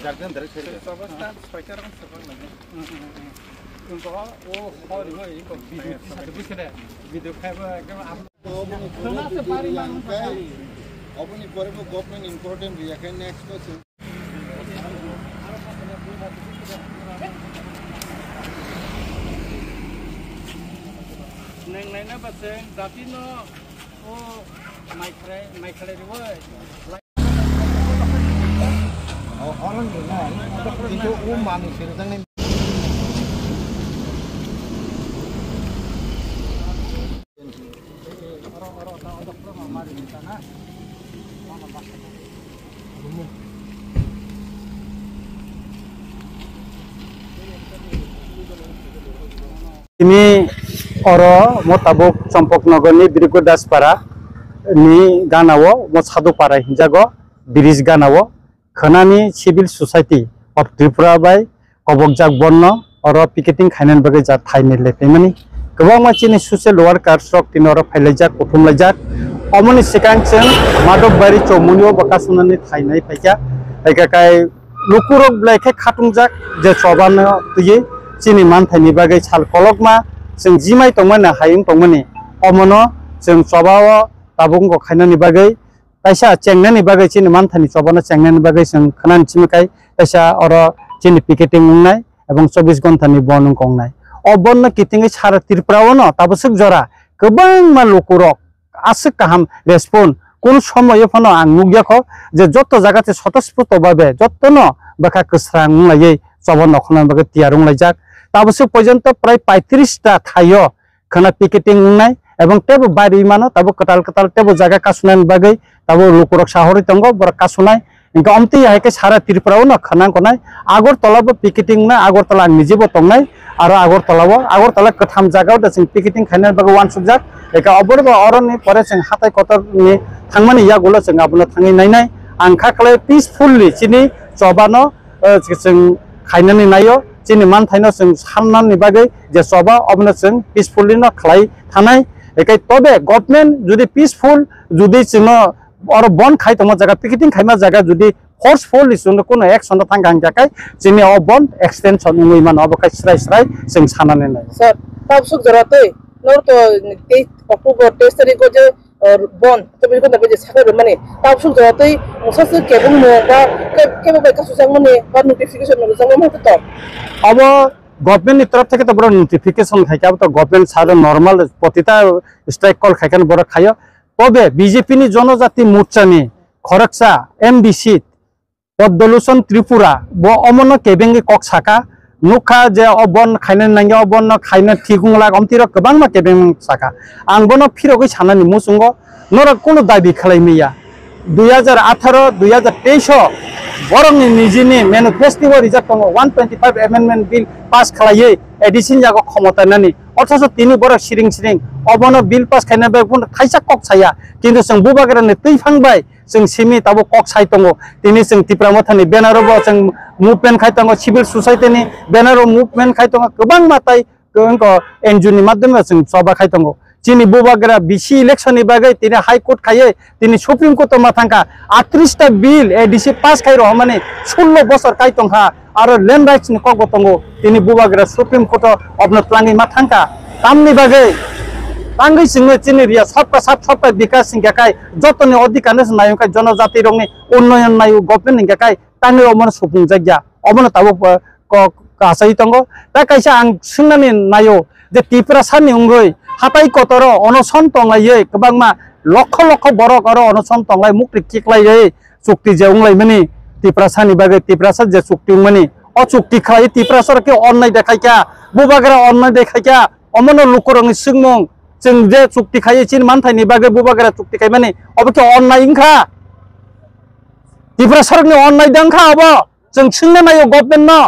Jargon dari sini. Coba start spiker kan sekarang lagi. Untuk oh ini kok video satu bisa deh. Video kayak Kena separi mang sekali. Apa ni korang government important dia kan next tu. Neng neng apa sih? Tapi no oh Michael riway. Orang ni itu manusia ni. Ini oro motabok Champaknagar ni Biriko Daspara ni ganawo mo Sadupara hinjago bridge ganawo khanani civil society of Tripura by Kobokjak Bonno oro picketing khainan bagai ja thaini lepemani gobang ma chini social worker sok tinoro phailajak uthumlajak omoni sikangchen madok bari chomunio bakasunani thainai paika paika kai lukurok blaikhe khatungjak je chobano tuyi chini manthani bagai chal kolokma जों जिमाय तंगमोन हायं तंगमोनि अमनो जों सबाव ताबुंगो खायनानि बागै ताइसा चेंनानि बागै चिनि मानथानि सबानो चेंनानि बागै जों खानानि चिमकाय ताइसा अर चिनि picketing उंनाय एबं 24 घन्टानि बन कंनाय अ बन किटिंगै सारा त्रिपुरावनो ताबसुक जरा गोबां मा लुकुरक आसुक काहाम रेस्पन कोन समय फनो आं नुगियाखो जे जत्तो जागाते स्वतस्फूर्त भाबे जत्तनो बाखा कसरा उंलायै सबन नखना बागै तियारुं लायजाक ताबसुक पर्यन्त प्राय 35टा थायो खाना पिकेटिं उंनाय एबं टेबो बारि मानो ताबो कटाल कटाल टेबो जागा कासुनान बागै ताबो लुकुरक साहरि तंगो बर कासुनाय इनका अमति हायके सारा त्रिपुरावनो खाना कोनाय आगरतलाबो पिकेटिं ना आगरतला निजेबो तंनाय आरो आगरतला कथाम जागाव जों पिकेटिं खायनान बागै वान सुजाक एका अबरबो अरनि परे जों हाथाय कतरनि थांमानि यागुलो जों आबनो थाङै नायनाय आंखा खालाय पिसफुललि चिनि चबानो जों खायनानि नायो चिनि मानथायनो जों साननानि बागै जे सबा अबनो जों पिसफुललि न खालाय थानाय एकाय तबे गभर्नमेन्ट जुदि पिसफुल जुदि जोंनो और बन खाय तम जागा पिकेटिं खायमा जागा जुदि फोर्सफुल जोंनो कोनो एक्शन थांगां जाकाय जोंनि अ बन एक्सटेंशन उङै मान अबखाय स्राय जों साननानै नाय सर ताबसुक जरातै नोर तो 23 अक्टोबर 23 तारिखो जे बन तो बेखौ नबे जे साखै माने ताबसुक जरातै मुसासो केबुं मोबा केबो बायका सुसां माने बा नोटिफिकेशन मोजां माथो त अब गभर्नमेंट तरफ থেকে তো বড় নোটিফিকেশন খাইকা তো গভর্নমেন্ট সারা নরমাল প্রতিটা স্ট্রাইক কল খাইকান বড় খায় তবে বিজেপি নি জনজাতি মোর্চানি খরকসা এমডিসি পদ্মলোচন ত্রিপুরা ব অমন কেবেঙ্গি কক সাকা नुखा जे अबन खायनो नांगौ अबन खायनो थिगुंला गमतिरो गोबां मा केबें साका आं बनो फिरगै साननानि मुसुंगो नरा कोनो दाबि खालायमिया 2018 2023 बरंनि निजिनि मेनिफेस्टो रिजार्भ दङ 125 एमेन्डमेन्ट बिल पास खालायै एडिशन जागो क्षमतानानि अथास तिनि बर सिरिं अबनो बिल पास खायना बे बुन थाइसा कक साया किन्तु जों बुबागरानि तैफांबाय जों सिमि ताबो कक साइ दङ तिनि जों तिप्रा मथानि बेनारबो जों मुभमेन्ट खाय दङ सिभिल सोसाइटिनि बेनारो मुभमेन्ट खाय दङ गोबां माताय गोबां एनजिअनि माध्यमै जों सभा खाय दङ चिनि बुबागरा बिसि इलेक्शननि बागै तिनि हाई कोर्ट खायै तिनि सुप्रीम कोर्ट माथांका 38 टा बिल एडिसी पास खायरो माने 16 बছর खाय दंहा आरो लैंड राइट्स नि कक दङ तिनि बुबागरा सुप्रीम कोर्ट अपनो प्लांनि माथांका तामनि बागै तांगै सिंनो चिनि रिया सबका विकास सिंगाखाय जतनि अधिकार नायखाय जनजाति रंनि उन्नयन नायु गभर्नमेन्ट निगाखाय तांगै अमन सुफुं जायगा अमन ताबो कासाय दङ ता कायसा आं सोंनानै नायो जे त्रिपुरा सानि उंगै हाथाय कतर अनसन तंलायै गोबांमा लक्ष लक्ष बर करो अनसन तंलाय मुक्ति किकलायै चुक्ति जे उंलायमनि त्रिपुरा सानि बागै त्रिपुरा सा जे चुक्ति उंमनि अ चुक्ति खाय त्रिपुरा सरके अन्नाय देखायका बुबागरा अन्नाय देखायका अमन लुकुरंनि सिंमं जों जे चुक्ति खायै चिन मानथायनि बागै बुबागरा चुक्ति खाय माने अबके अन्नाय इंखा त्रिपुरा सरकनि अन्नाय दंखा अब जों सोंना नायो गभर्नमेन्ट न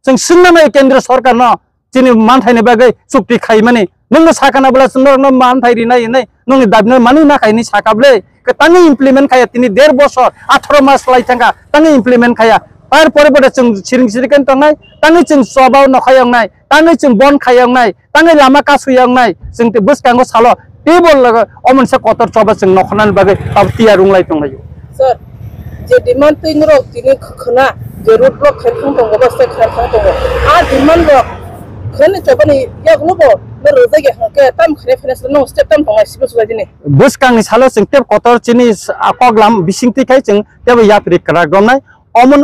जों सोंना नायो केन्द्र सरकार न चिनि मानथायनि बागै चुक्ति खाय माने नोंनो साखानाब्ला नोंनो मानथायरि नाय नोंनि दाबिनो मानि नाखायनि साखाब्ले तांगै इमप्लिमेन्ट खाया तिनि 1.5 बছর 18 मास लायथांगा तांगै इमप्लिमेन्ट खाया तार परे जों सिरिं सिरिकेन तंनाय तांगै जों सबाव नखायंनाय तांगै जों बन खायंनाय तांगै लामा कासुयंनाय जों ते बसकांगो सालो टेबल अमनसे कतर सबा जों नखनान बागै ताब तिया रुंलाय तंनाय सर যে ডিমান্ড তুই নর তিনি খনা যে রোড ব্লক খাইফাং দङ बा स्टे खाइफां दङ आ डिमान्ड रक खने चबनि या ग्लोबो न रोजागे हके ताम खने फनेस न स्टेप ताम दङ सिबो सुजादिनि बुसकांनि सालो जों टेप कटर चिनि कगलाम बिसिंति खाइ जों टेब याप्रि क्रागमनाय अमन